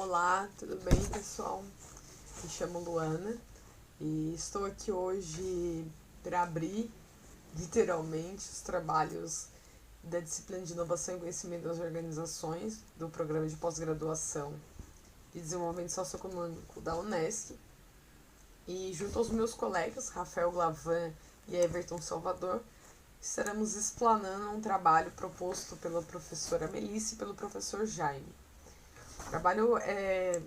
Olá, tudo bem, pessoal? Me chamo Luana e estou aqui hoje para abrir, literalmente, os trabalhos da disciplina de Inovação e Conhecimento das Organizações do Programa de Pós-Graduação de Desenvolvimento Socioeconômico da Unesc. E junto aos meus colegas, Rafael Glavan e Everton Salvador, estaremos explanando um trabalho proposto pela professora Melissa e pelo professor Jaime. O trabalho é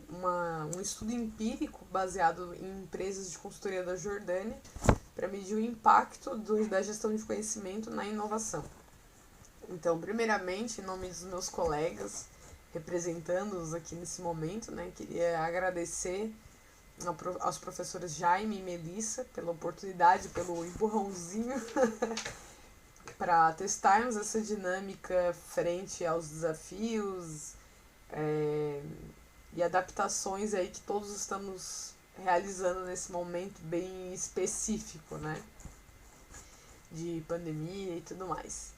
um estudo empírico baseado em empresas de consultoria da Jordânia para medir o impacto da gestão de conhecimento na inovação. Então, primeiramente, em nome dos meus colegas, representando-os aqui nesse momento, queria agradecer aos professores Jaime e Melissa pela oportunidade, pelo empurrãozinho para testarmos essa dinâmica frente aos desafios e adaptações aí que todos estamos realizando nesse momento bem específico, de pandemia e tudo mais.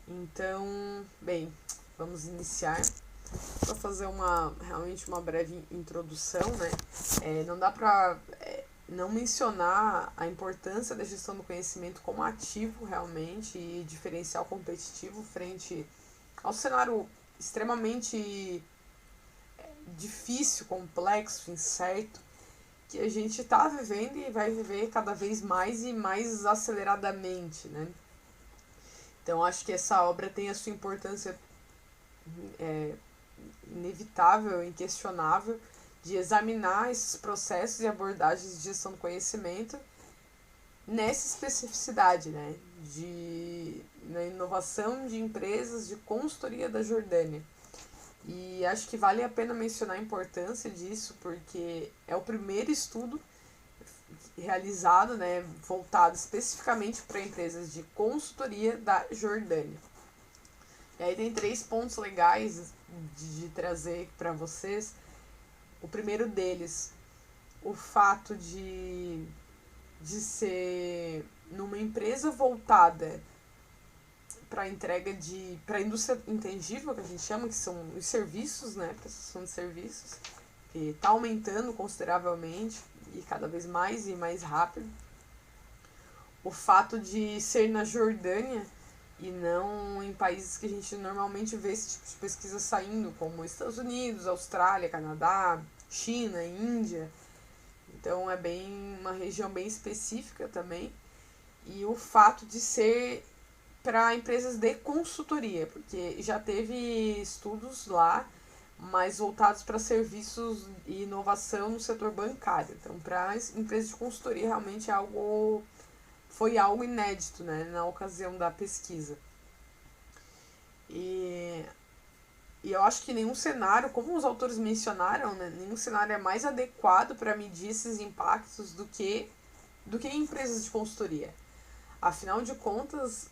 Então, bem, vamos iniciar. Para fazer realmente uma breve introdução, não dá para não mencionar a importância da gestão do conhecimento como ativo realmente e diferencial competitivo frente ao cenário extremamente difícil, complexo, incerto que a gente está vivendo e vai viver cada vez mais e mais aceleradamente, Então, acho que essa obra tem a sua importância inevitável, inquestionável, de examinar esses processos e abordagens de gestão do conhecimento nessa especificidade, na inovação de empresas de consultoria da Jordânia. E acho que vale a pena mencionar a importância disso, porque é o primeiro estudo realizado, voltado especificamente para empresas de consultoria da Jordânia. E aí tem 3 pontos legais de trazer para vocês. O primeiro deles, o fato de ser numa empresa voltada para a entrega para a indústria intangível, que a gente chama, que são os serviços, prestação de serviços, que está aumentando consideravelmente e cada vez mais e mais rápido. O fato de ser na Jordânia e não em países que a gente normalmente vê esse tipo de pesquisa saindo, como Estados Unidos, Austrália, Canadá, China, Índia. Então é uma região bem específica também. E o fato de ser para empresas de consultoria, porque já teve estudos lá, mas voltados para serviços e inovação no setor bancário. Então, para empresas de consultoria, realmente foi algo inédito, na ocasião da pesquisa. E eu acho que nenhum cenário, como os autores mencionaram, nenhum cenário é mais adequado para medir esses impactos do que empresas de consultoria. Afinal de contas,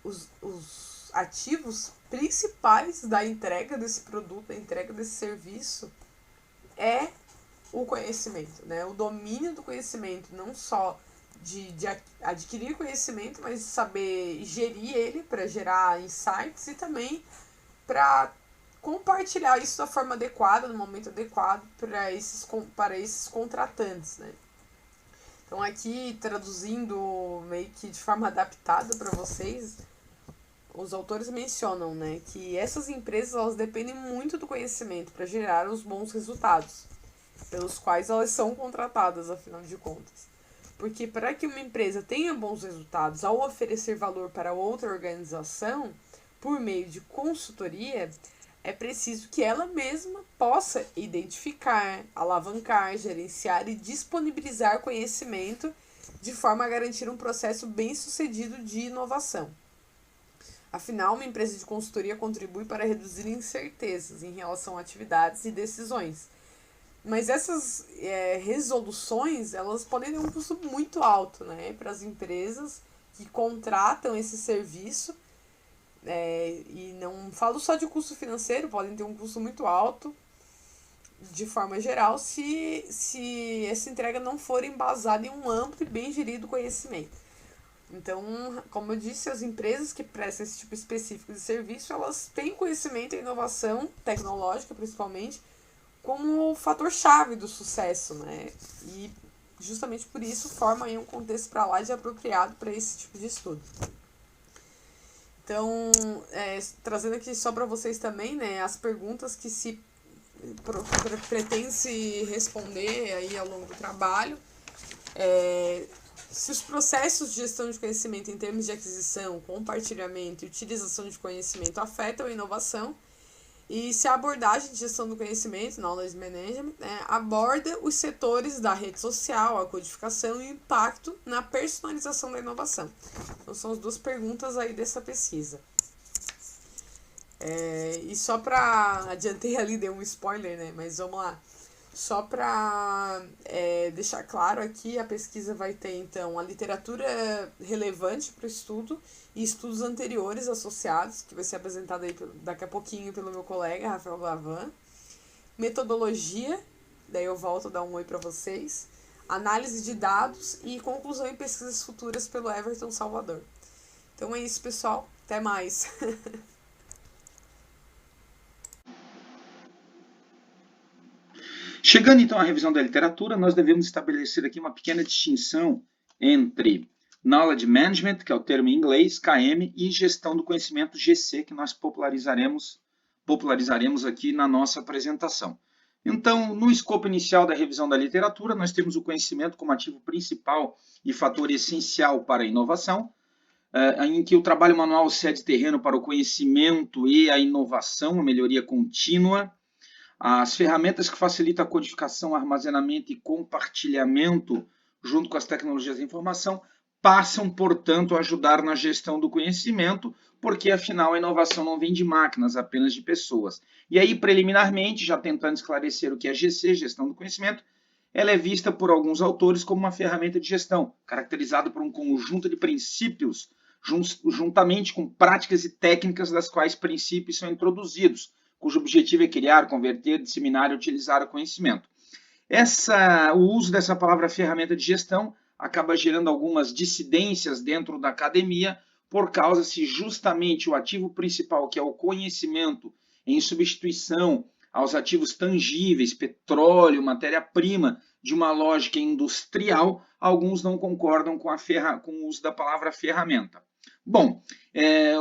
os ativos principais da entrega desse produto, da entrega desse serviço, é o conhecimento, o domínio do conhecimento, não só de adquirir conhecimento, mas de saber gerir ele para gerar insights e também para compartilhar isso da forma adequada, no momento adequado para esses contratantes, Então, aqui, traduzindo meio que de forma adaptada para vocês, os autores mencionam, que essas empresas elas dependem muito do conhecimento para gerar os bons resultados, pelos quais elas são contratadas, afinal de contas. Porque para que uma empresa tenha bons resultados ao oferecer valor para outra organização, por meio de consultoria, é preciso que ela mesma possa identificar, alavancar, gerenciar e disponibilizar conhecimento de forma a garantir um processo bem-sucedido de inovação. Afinal, uma empresa de consultoria contribui para reduzir incertezas em relação a atividades e decisões. Mas essas resoluções, elas podem ter um custo muito alto, para as empresas que contratam esse serviço. E não falo só de custo financeiro, podem ter um custo muito alto, de forma geral, se essa entrega não for embasada em um amplo e bem gerido conhecimento. Então, como eu disse, as empresas que prestam esse tipo específico de serviço, elas têm conhecimento e inovação tecnológica, principalmente, como fator-chave do sucesso, né? E justamente por isso forma aí um contexto para lá de apropriado para esse tipo de estudo. Então, trazendo aqui só para vocês também, né, as perguntas que se pretende se responder aí ao longo do trabalho. Se os processos de gestão de conhecimento em termos de aquisição, compartilhamento e utilização de conhecimento afetam a inovação, e se a abordagem de gestão do conhecimento, Knowledge Management, aborda os setores da rede social, a codificação e o impacto na personalização da inovação. Então, são as duas perguntas aí dessa pesquisa. E só para... Adiantei ali, dei um spoiler, né? Mas vamos lá. Só para deixar claro aqui, a pesquisa vai ter, então, a literatura relevante para o estudo e estudos anteriores associados, que vai ser apresentado aí daqui a pouquinho pelo meu colega, Rafael Glavan. Metodologia, daí eu volto a dar um oi para vocês. Análise de dados e conclusão em pesquisas futuras pelo Everton Salvador. Então é isso, pessoal. Até mais. Chegando então à revisão da literatura, nós devemos estabelecer aqui uma pequena distinção entre Knowledge Management, que é o termo em inglês, KM, e Gestão do Conhecimento, GC, que nós popularizaremos aqui na nossa apresentação. Então, no escopo inicial da revisão da literatura, nós temos o conhecimento como ativo principal e fator essencial para a inovação, em que o trabalho manual cede terreno para o conhecimento e a inovação, a melhoria contínua. As ferramentas que facilitam a codificação, armazenamento e compartilhamento, junto com as tecnologias de informação, passam, portanto, a ajudar na gestão do conhecimento, porque, afinal, a inovação não vem de máquinas, apenas de pessoas. E aí, preliminarmente, já tentando esclarecer o que é GC, Gestão do Conhecimento, ela é vista por alguns autores como uma ferramenta de gestão, caracterizada por um conjunto de princípios, juntamente com práticas e técnicas das quais princípios são introduzidos, cujo objetivo é criar, converter, disseminar e utilizar o conhecimento. O uso dessa palavra ferramenta de gestão acaba gerando algumas dissidências dentro da academia, por causa se justamente o ativo principal, que é o conhecimento, em substituição aos ativos tangíveis, petróleo, matéria-prima, de uma lógica industrial, alguns não concordam com o uso da palavra ferramenta. Bom,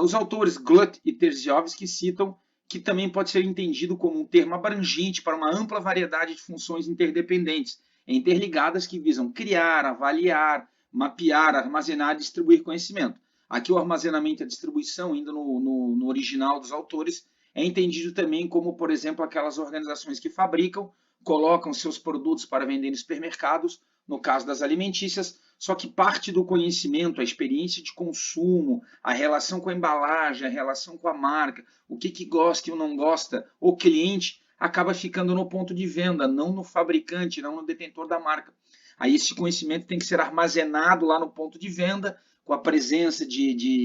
os autores Glut e Terziovsky citam que também pode ser entendido como um termo abrangente para uma ampla variedade de funções interdependentes, interligadas que visam criar, avaliar, mapear, armazenar e distribuir conhecimento. Aqui o armazenamento e a distribuição, ainda no original dos autores, é entendido também como, por exemplo, aquelas organizações que fabricam, colocam seus produtos para vender em supermercados, no caso das alimentícias, só que parte do conhecimento, a experiência de consumo, a relação com a embalagem, a relação com a marca, o que gosta e o não gosta, o cliente acaba ficando no ponto de venda, não no fabricante, não no detentor da marca. Aí esse conhecimento tem que ser armazenado lá no ponto de venda, com a presença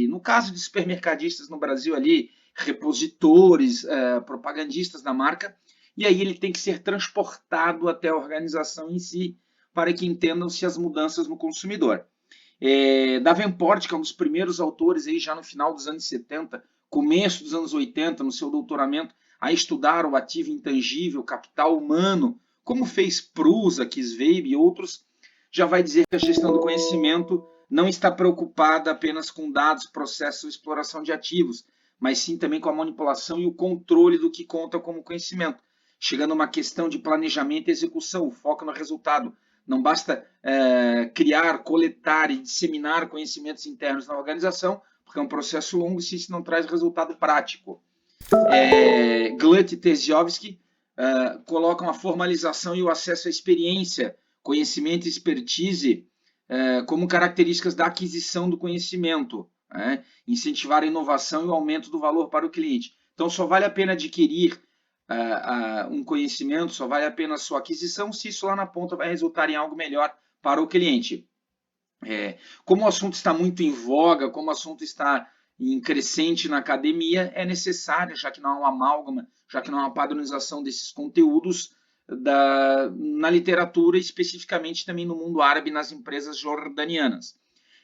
no caso de supermercadistas no Brasil ali, repositores, propagandistas da marca, e aí ele tem que ser transportado até a organização em si, para que entendam-se as mudanças no consumidor. Davenport, que é um dos primeiros autores, aí, já no final dos anos 70, começo dos anos 80, no seu doutoramento, a estudar o ativo intangível, o capital humano, como fez Prusa, Kisweib e outros, já vai dizer que a gestão do conhecimento não está preocupada apenas com dados, processos ou exploração de ativos, mas sim também com a manipulação e o controle do que conta como conhecimento, chegando a uma questão de planejamento e execução, o foco no resultado. Não basta criar, coletar e disseminar conhecimentos internos na organização, porque é um processo longo se isso não traz resultado prático. Glut e Terziovsky colocam a formalização e o acesso à experiência, conhecimento e expertise como características da aquisição do conhecimento, incentivar a inovação e o aumento do valor para o cliente. Então, só vale a pena adquirir um conhecimento, só vale a pena a sua aquisição se isso lá na ponta vai resultar em algo melhor para o cliente. Como o assunto está muito em voga, como o assunto está em crescente na academia, é necessário, já que não há uma amálgama, já que não há uma padronização desses conteúdos na literatura, especificamente também no mundo árabe, nas empresas jordanianas.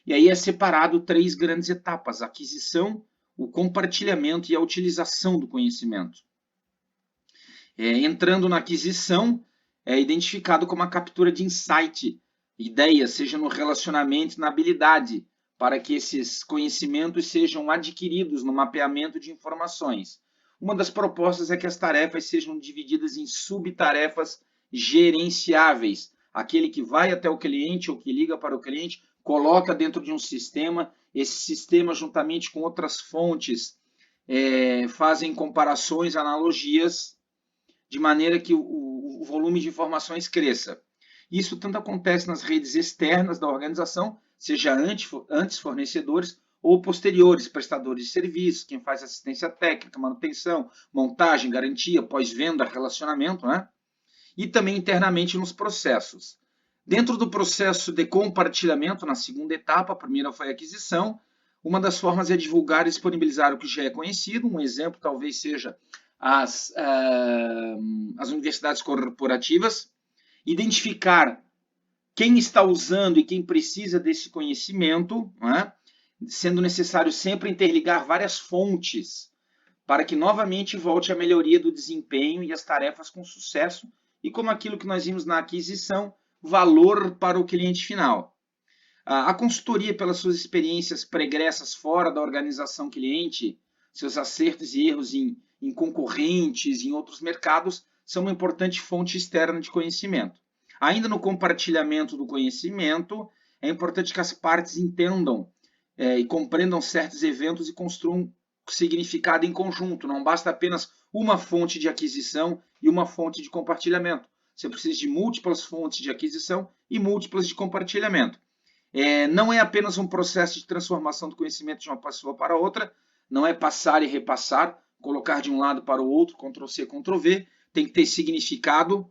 E aí é separado 3 grandes etapas: a aquisição, o compartilhamento e a utilização do conhecimento. Entrando na aquisição, é identificado como a captura de insight, ideias, seja no relacionamento e na habilidade, para que esses conhecimentos sejam adquiridos no mapeamento de informações. Uma das propostas é que as tarefas sejam divididas em subtarefas gerenciáveis. Aquele que vai até o cliente ou que liga para o cliente, coloca dentro de um sistema, esse sistema juntamente com outras fontes fazem comparações, analogias, de maneira que o volume de informações cresça. Isso tanto acontece nas redes externas da organização, seja antes fornecedores ou posteriores, prestadores de serviços, quem faz assistência técnica, manutenção, montagem, garantia, pós-venda, relacionamento, né? E também internamente nos processos. Dentro do processo de compartilhamento, na segunda etapa, a primeira foi a aquisição, uma das formas é divulgar e disponibilizar o que já é conhecido. Um exemplo talvez seja as universidades corporativas, identificar quem está usando e quem precisa desse conhecimento, né? Sendo necessário sempre interligar várias fontes para que novamente volte a melhoria do desempenho e as tarefas com sucesso e, como aquilo que nós vimos na aquisição, valor para o cliente final. A consultoria, pelas suas experiências pregressas fora da organização cliente, seus acertos e erros em concorrentes, em outros mercados, são uma importante fonte externa de conhecimento. Ainda no compartilhamento do conhecimento, é importante que as partes entendam e compreendam certos eventos e construam significado em conjunto. Não basta apenas uma fonte de aquisição e uma fonte de compartilhamento. Você precisa de múltiplas fontes de aquisição e múltiplas de compartilhamento. Não é apenas um processo de transformação do conhecimento de uma pessoa para outra, não é passar e repassar, colocar de um lado para o outro, Ctrl+C, Ctrl+V, tem que ter significado.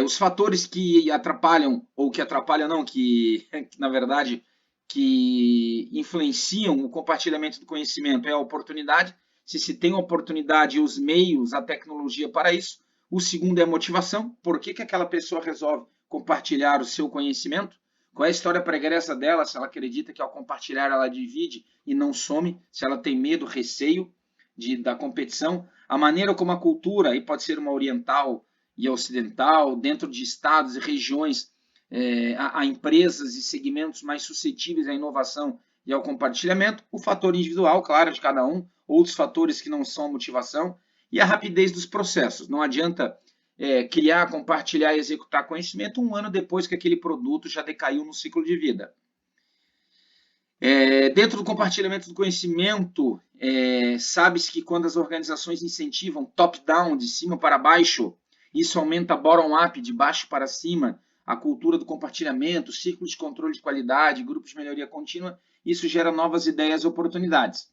Os fatores que atrapalham, ou que atrapalham não, que na verdade que influenciam o compartilhamento do conhecimento é a oportunidade, se tem a oportunidade, os meios, a tecnologia para isso. O segundo é a motivação, por que aquela pessoa resolve compartilhar o seu conhecimento? Qual é a história pregressa dela, se ela acredita que ao compartilhar ela divide e não some, se ela tem medo, receio da competição. A maneira como a cultura, aí pode ser uma oriental e ocidental, dentro de estados e regiões, a empresas e segmentos mais suscetíveis à inovação e ao compartilhamento. O fator individual, claro, de cada um, outros fatores que não são a motivação, e a rapidez dos processos. Não adianta criar, compartilhar e executar conhecimento um ano depois que aquele produto já decaiu no ciclo de vida. Dentro do compartilhamento do conhecimento, sabe-se que quando as organizações incentivam top-down, de cima para baixo, isso aumenta bottom-up, de baixo para cima, a cultura do compartilhamento, círculo de controle de qualidade, grupos de melhoria contínua, isso gera novas ideias e oportunidades.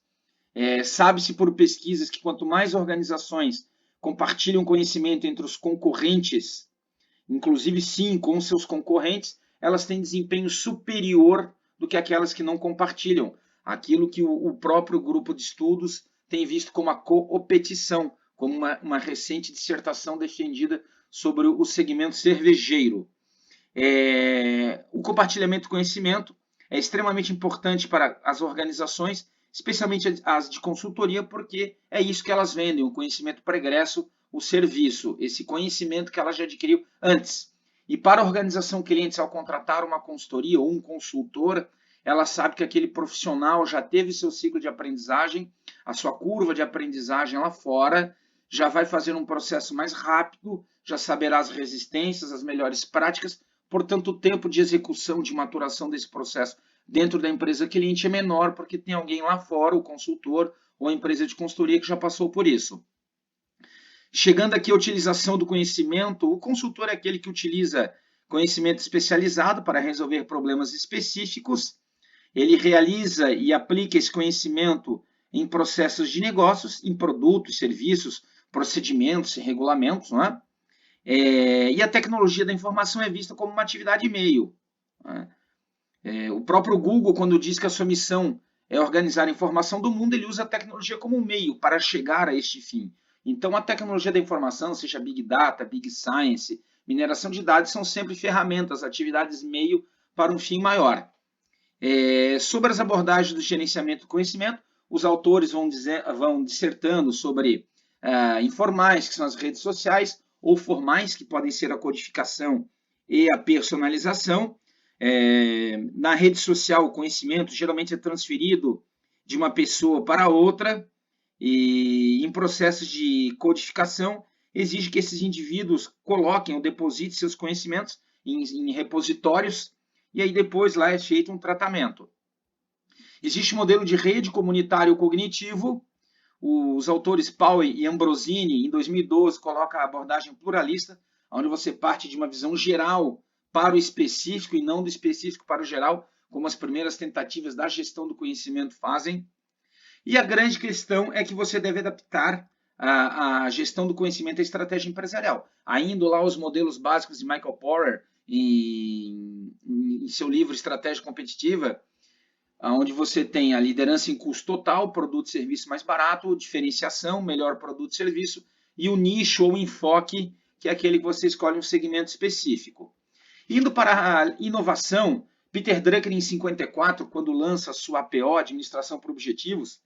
Sabe-se por pesquisas que quanto mais organizações compartilham conhecimento entre os concorrentes, inclusive sim com seus concorrentes, elas têm desempenho superior do que aquelas que não compartilham. Aquilo que o próprio grupo de estudos tem visto como a coopetição, como uma recente dissertação defendida sobre o segmento cervejeiro. O compartilhamento do conhecimento é extremamente importante para as organizações, especialmente as de consultoria, porque é isso que elas vendem, o conhecimento pregresso, o serviço, esse conhecimento que ela já adquiriu antes. E para a organização cliente, ao contratar uma consultoria ou um consultor, ela sabe que aquele profissional já teve seu ciclo de aprendizagem, a sua curva de aprendizagem lá fora, já vai fazer um processo mais rápido, já saberá as resistências, as melhores práticas, portanto o tempo de execução, de maturação desse processo dentro da empresa cliente é menor, porque tem alguém lá fora, o consultor ou a empresa de consultoria que já passou por isso. Chegando aqui à utilização do conhecimento, o consultor é aquele que utiliza conhecimento especializado para resolver problemas específicos. Ele realiza e aplica esse conhecimento em processos de negócios, em produtos, serviços, procedimentos e regulamentos, não é? E a tecnologia da informação é vista como uma atividade meio. O próprio Google, quando diz que a sua missão é organizar a informação do mundo, ele usa a tecnologia como um meio para chegar a este fim. Então, a tecnologia da informação, seja Big Data, Big Science, mineração de dados, são sempre ferramentas, atividades meio para um fim maior. Sobre as abordagens do gerenciamento do conhecimento, os autores vão dissertando sobre informais, que são as redes sociais, ou formais, que podem ser a codificação e a personalização. Na rede social, o conhecimento geralmente é transferido de uma pessoa para outra, e em processos de codificação, exige que esses indivíduos coloquem ou depositem seus conhecimentos em repositórios, e aí depois lá é feito um tratamento. Existe o modelo de rede comunitário cognitivo. Os autores Powell e Ambrosini, em 2012, colocam a abordagem pluralista, onde você parte de uma visão geral para o específico e não do específico para o geral, como as primeiras tentativas da gestão do conhecimento fazem. E a grande questão é que você deve adaptar a gestão do conhecimento à estratégia empresarial. Ainda lá os modelos básicos de Michael Porter, em seu livro Estratégia Competitiva, onde você tem a liderança em custo total, produto e serviço mais barato, diferenciação, melhor produto e serviço, e o nicho ou enfoque, que é aquele que você escolhe um segmento específico. Indo para a inovação, Peter Drucker, em 54, quando lança a sua APO, Administração por Objetivos,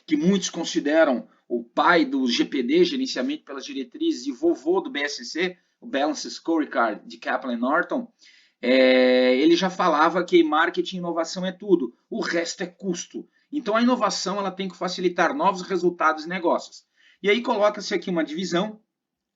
que muitos consideram o pai do GPD, Gerenciamento pelas Diretrizes, e vovô do BSC, o Balanced Scorecard, de Kaplan Norton, ele já falava que marketing e inovação é tudo, o resto é custo. Então a inovação ela tem que facilitar novos resultados e negócios. E aí coloca-se aqui uma divisão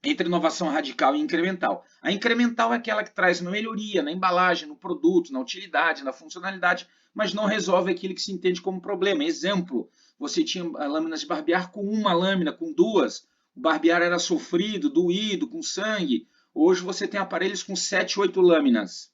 entre inovação radical e incremental. A incremental é aquela que traz uma melhoria na embalagem, no produto, na utilidade, na funcionalidade, mas não resolve aquilo que se entende como problema. Exemplo, você tinha lâminas de barbear com uma lâmina, com duas. O barbear era sofrido, doído, com sangue. Hoje você tem aparelhos com 7, 8 lâminas.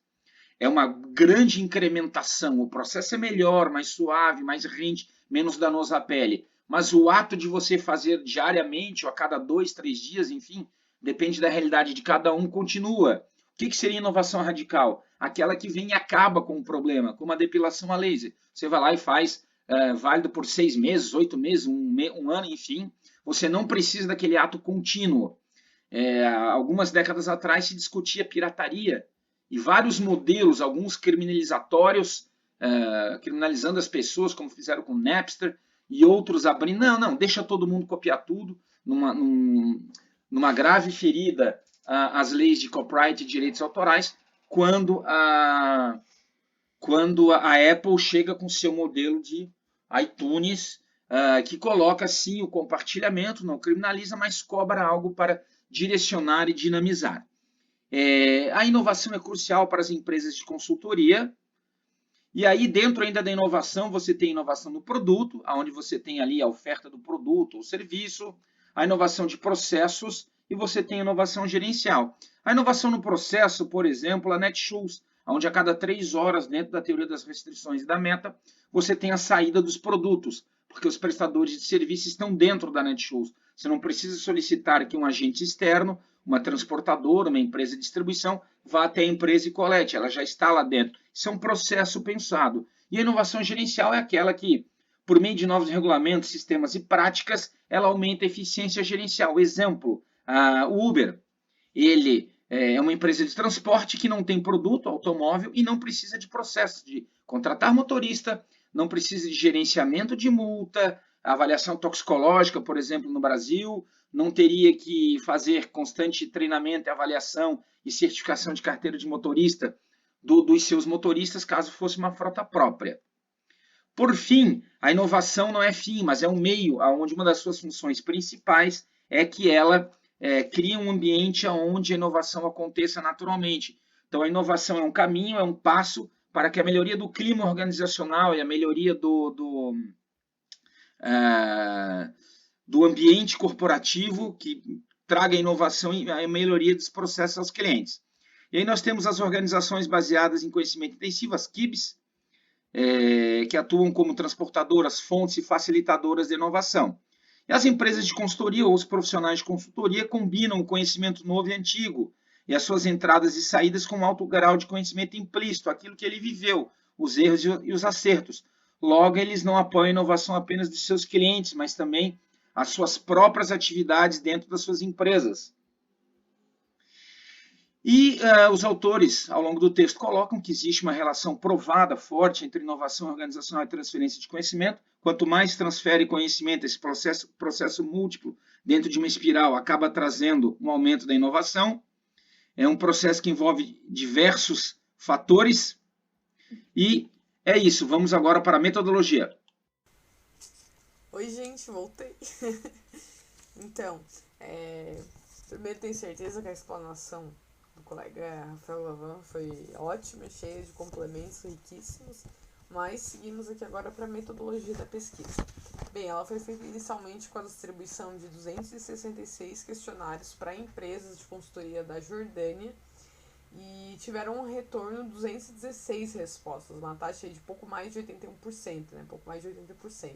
É uma grande incrementação. O processo é melhor, mais suave, mais rente, menos danoso à pele. Mas o ato de você fazer diariamente ou a cada 2, 3 dias, enfim, depende da realidade de cada um, continua. O que seria inovação radical? Aquela que vem e acaba com o problema, como a depilação a laser. Você vai lá e faz, válido por 6 meses, 8 meses, um ano, enfim. Você não precisa daquele ato contínuo. Algumas décadas atrás se discutia pirataria e vários modelos, alguns criminalizatórios, criminalizando as pessoas, como fizeram com Napster, e outros abrindo, não, deixa todo mundo copiar tudo, numa grave ferida às leis de copyright e direitos autorais, quando a Apple chega com seu modelo de iTunes, que coloca sim o compartilhamento, não criminaliza, mas cobra algo para direcionar e dinamizar. A inovação é crucial para as empresas de consultoria. E aí, dentro ainda da inovação, você tem inovação no produto, onde você tem ali a oferta do produto ou serviço, a inovação de processos e você tem a inovação gerencial. A inovação no processo, por exemplo, a Netshoes, onde a cada 3 horas, dentro da teoria das restrições e da meta, você tem a saída dos produtos, porque os prestadores de serviço estão dentro da Netshoes. Você não precisa solicitar que um agente externo, uma transportadora, uma empresa de distribuição, vá até a empresa e colete, ela já está lá dentro. Isso é um processo pensado. E a inovação gerencial é aquela que, por meio de novos regulamentos, sistemas e práticas, ela aumenta a eficiência gerencial. Exemplo, o Uber, ele é uma empresa de transporte que não tem produto automóvel e não precisa de processo de contratar motorista, não precisa de gerenciamento de multa, avaliação toxicológica, por exemplo, no Brasil, não teria que fazer constante treinamento, avaliação e certificação de carteira de motorista dos seus motoristas, caso fosse uma frota própria. Por fim, a inovação não é fim, mas é um meio onde uma das suas funções principais é que ela cria um ambiente onde a inovação aconteça naturalmente. Então, a inovação é um caminho, é um passo para que a melhoria do clima organizacional e a melhoria do ambiente corporativo que traga inovação e a melhoria dos processos aos clientes. E aí nós temos as organizações baseadas em conhecimento intensivo, as KIBs, que atuam como transportadoras, fontes e facilitadoras de inovação. E as empresas de consultoria ou os profissionais de consultoria combinam o conhecimento novo e antigo e as suas entradas e saídas com um alto grau de conhecimento implícito, aquilo que ele viveu, os erros e os acertos. Logo, eles não apoiam a inovação apenas dos seus clientes, mas também as suas próprias atividades dentro das suas empresas. E os autores, ao longo do texto, colocam que existe uma relação provada, forte, entre inovação organizacional e transferência de conhecimento. Quanto mais transfere conhecimento, esse processo múltiplo dentro de uma espiral acaba trazendo um aumento da inovação. É um processo que envolve diversos fatores. E é isso. Vamos agora para a metodologia. Oi, gente, voltei. Então, primeiro tenho certeza que a explanação do colega Rafael Lavan foi ótima, cheia de complementos riquíssimos, mas seguimos aqui agora para a metodologia da pesquisa. Bem, ela foi feita inicialmente com a distribuição de 266 questionários para empresas de consultoria da Jordânia e tiveram um retorno de 216 respostas, uma taxa de pouco mais de 81%, né? Pouco mais de 80%.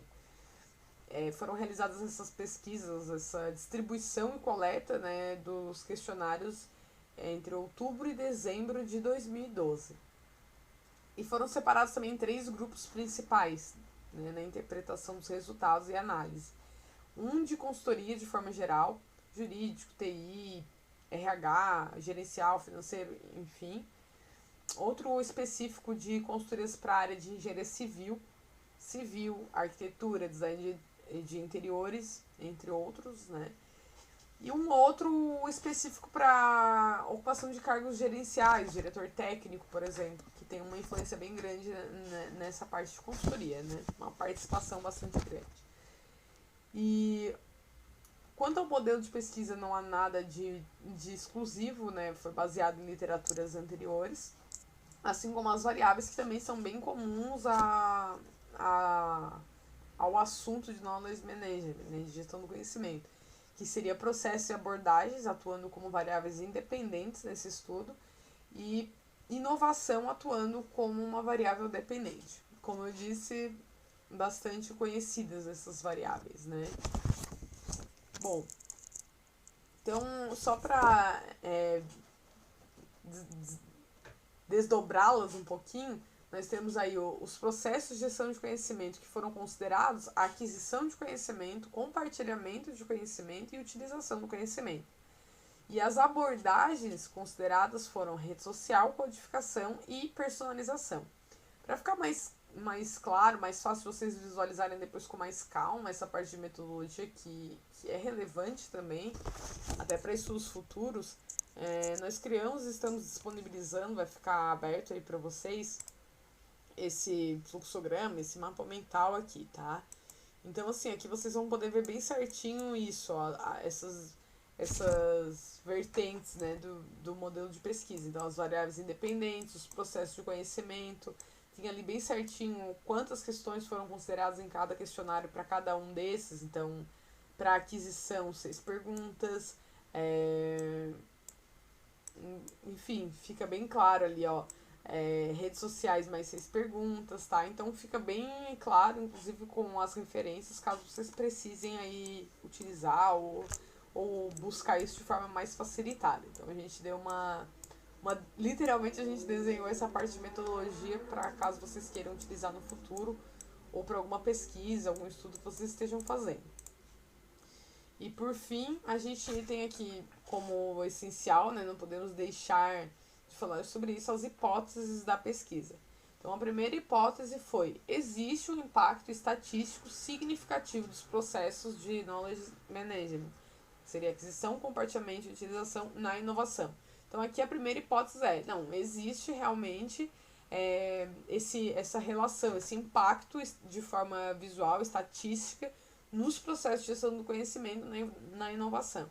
Foram realizadas essas pesquisas, essa distribuição e coleta, né, dos questionários entre outubro e dezembro de 2012. E foram separados também em 3 grupos principais, né, na interpretação dos resultados e análise. Um de consultoria de forma geral, jurídico, TI, RH, gerencial, financeiro, enfim. Outro específico de consultorias para a área de engenharia civil, arquitetura, design de interiores, entre outros, né? E um outro específico para ocupação de cargos gerenciais, diretor técnico, por exemplo, que tem uma influência bem grande nessa parte de consultoria, né? Uma participação bastante grande. E quanto ao modelo de pesquisa, não há nada de exclusivo, né? Foi baseado em literaturas anteriores, assim como as variáveis que também são bem comuns ao assunto de Knowledge Management, né, de gestão do conhecimento, que seria processo e abordagens atuando como variáveis independentes nesse estudo e inovação atuando como uma variável dependente. Como eu disse, bastante conhecidas essas variáveis, né? Bom, então só para desdobrá-las um pouquinho, nós temos aí os processos de gestão de conhecimento que foram considerados a aquisição de conhecimento, compartilhamento de conhecimento e utilização do conhecimento. E as abordagens consideradas foram rede social, codificação e personalização. Para ficar mais claro, mais fácil vocês visualizarem depois com mais calma essa parte de metodologia que é relevante também, até para estudos futuros, nós criamos e estamos disponibilizando, vai ficar aberto aí para vocês, esse fluxograma, esse mapa mental aqui, tá? Então, assim, aqui vocês vão poder ver bem certinho isso, ó, essas vertentes, né, do modelo de pesquisa. Então, as variáveis independentes, os processos de conhecimento, tem ali bem certinho quantas questões foram consideradas em cada questionário para cada um desses. Então, para aquisição, 6 perguntas, enfim, fica bem claro ali, ó, redes sociais mais 6 perguntas, tá? Então fica bem claro, inclusive com as referências, caso vocês precisem aí utilizar ou buscar isso de forma mais facilitada. Então a gente deu literalmente a gente desenhou essa parte de metodologia para caso vocês queiram utilizar no futuro ou para alguma pesquisa, algum estudo que vocês estejam fazendo. E por fim, a gente tem aqui como essencial, né, não podemos deixar de falar sobre isso, as hipóteses da pesquisa. Então, a primeira hipótese foi: existe um impacto estatístico significativo dos processos de Knowledge Management, que seria aquisição, compartilhamento e utilização na inovação. Então, aqui a primeira hipótese não, existe realmente essa relação, esse impacto de forma visual, estatística, nos processos de gestão do conhecimento na inovação.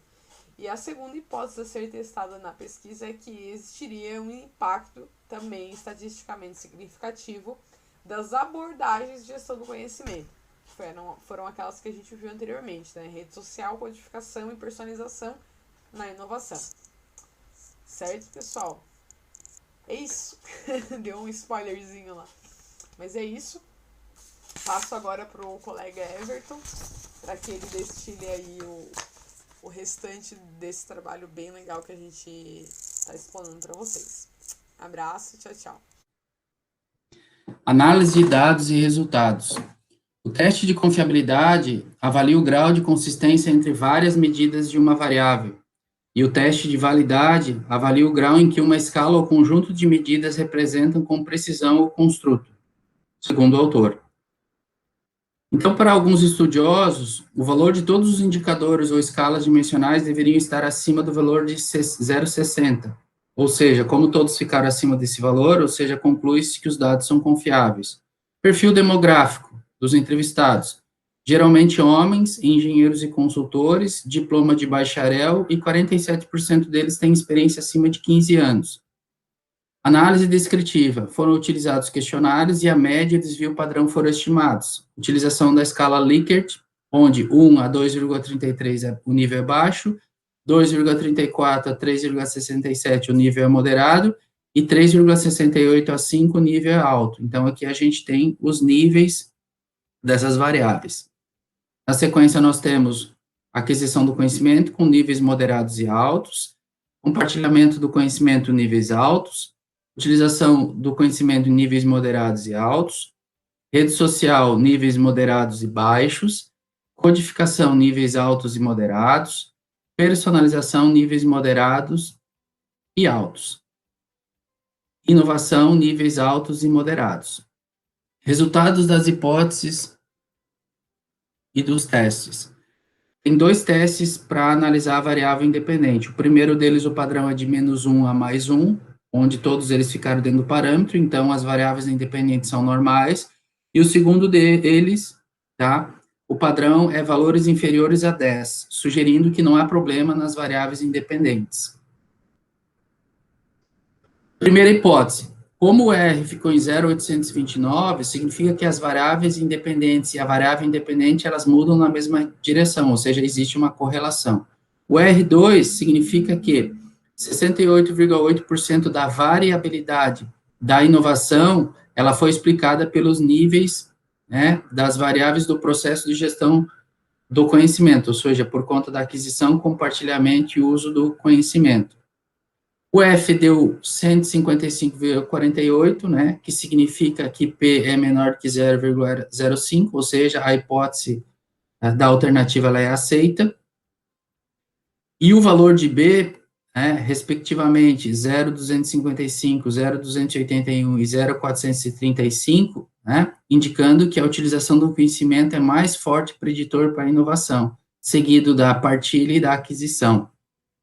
E a segunda hipótese a ser testada na pesquisa é que existiria um impacto também estatisticamente significativo das abordagens de gestão do conhecimento. Foram aquelas que a gente viu anteriormente, né? Rede social, codificação e personalização na inovação. Certo, pessoal? É isso. Deu um spoilerzinho lá. Mas é isso. Passo agora para o colega Everton, para que ele destile aí o restante desse trabalho bem legal que a gente está expondo para vocês. Abraço, tchau, tchau. Análise de dados e resultados. O teste de confiabilidade avalia o grau de consistência entre várias medidas de uma variável E o teste de validade avalia o grau em que uma escala ou conjunto de medidas representam com precisão o construto, segundo o autor. Então, para alguns estudiosos, o valor de todos os indicadores ou escalas dimensionais deveriam estar acima do valor de 0,60. Ou seja, como todos ficaram acima desse valor, ou seja, conclui-se que os dados são confiáveis. Perfil demográfico dos entrevistados. Geralmente homens, engenheiros e consultores, diploma de bacharel, e 47% deles têm experiência acima de 15 anos. Análise descritiva. Foram utilizados questionários e a média e desvio padrão foram estimados. Utilização da escala Likert, onde 1 a 2,33 o nível é baixo, 2,34 a 3,67 o nível é moderado, e 3,68 a 5 o nível é alto. Então, aqui a gente tem os níveis dessas variáveis. Na sequência, nós temos aquisição do conhecimento com níveis moderados e altos, compartilhamento do conhecimento níveis altos, utilização do conhecimento em níveis moderados e altos, rede social, níveis moderados e baixos, codificação, níveis altos e moderados, personalização, níveis moderados e altos, inovação, níveis altos e moderados. Resultados das hipóteses e dos testes. Tem 2 testes para analisar a variável independente. O primeiro deles, o padrão é de -1 a +1, onde todos eles ficaram dentro do parâmetro, então as variáveis independentes são normais, e o segundo deles, tá, o padrão é valores inferiores a 10, sugerindo que não há problema nas variáveis independentes. Primeira hipótese, como o R ficou em 0,829, significa que as variáveis independentes e a variável independente, elas mudam na mesma direção, ou seja, existe uma correlação. O R2 significa que 68,8% da variabilidade da inovação, ela foi explicada pelos níveis, né, das variáveis do processo de gestão do conhecimento, ou seja, por conta da aquisição, compartilhamento e uso do conhecimento. O F deu 155,48, né, que significa que P é menor que 0,05, ou seja, a hipótese da alternativa ela é aceita. E o valor de B, respectivamente, 0,255, 0,281 e 0,435, né, indicando que a utilização do conhecimento é mais forte preditor para a inovação, seguido da partilha e da aquisição.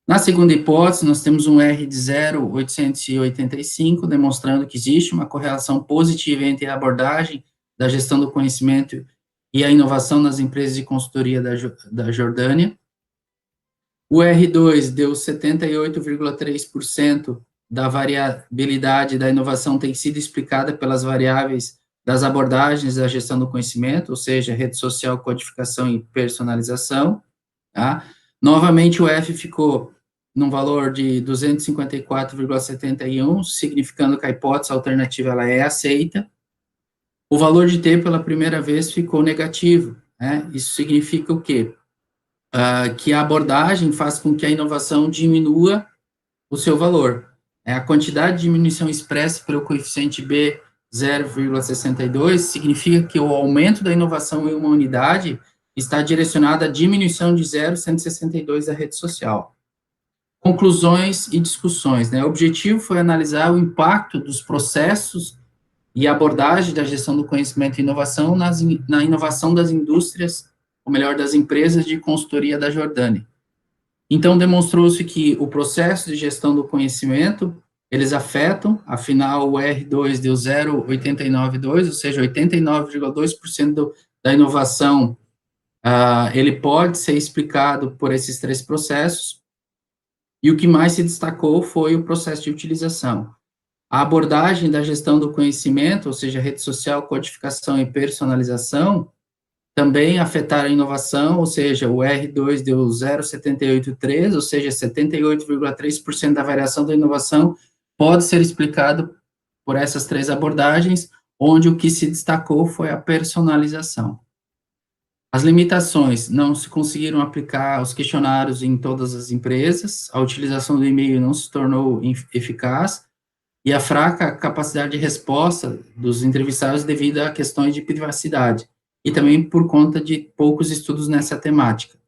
Na segunda hipótese, nós temos um R de 0,885, demonstrando que existe uma correlação positiva entre a abordagem da gestão do conhecimento e a inovação nas empresas de consultoria da Jordânia. O R2 deu 78,3% da variabilidade da inovação tem sido explicada pelas variáveis das abordagens da gestão do conhecimento, ou seja, rede social, codificação e personalização. Tá? Novamente, o F ficou num valor de 254,71, significando que a hipótese alternativa ela é aceita. O valor de T, pela primeira vez, ficou negativo. Né? Isso significa o quê? Que a abordagem faz com que a inovação diminua o seu valor. A quantidade de diminuição expressa pelo coeficiente B 0,62 significa que o aumento da inovação em uma unidade está direcionado à diminuição de 0,162 da rede social. Conclusões e discussões. Né? O objetivo foi analisar o impacto dos processos e abordagem da gestão do conhecimento e inovação na inovação das indústrias, ou melhor, das empresas de consultoria da Jordânia. Então, demonstrou-se que o processo de gestão do conhecimento, eles afetam, afinal, o R2 deu 0,892, ou seja, 89,2% da inovação, ele pode ser explicado por esses 3 processos, e o que mais se destacou foi o processo de utilização. A abordagem da gestão do conhecimento, ou seja, rede social, codificação e personalização, também afetaram a inovação, ou seja, o R2 deu 0,783, ou seja, 78,3% da variação da inovação pode ser explicado por essas 3 abordagens, onde o que se destacou foi a personalização. As limitações: não se conseguiram aplicar os questionários em todas as empresas, a utilização do e-mail não se tornou eficaz, e a fraca capacidade de resposta dos entrevistados devido a questões de privacidade, e também por conta de poucos estudos nessa temática.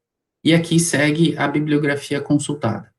E aqui segue a bibliografia consultada.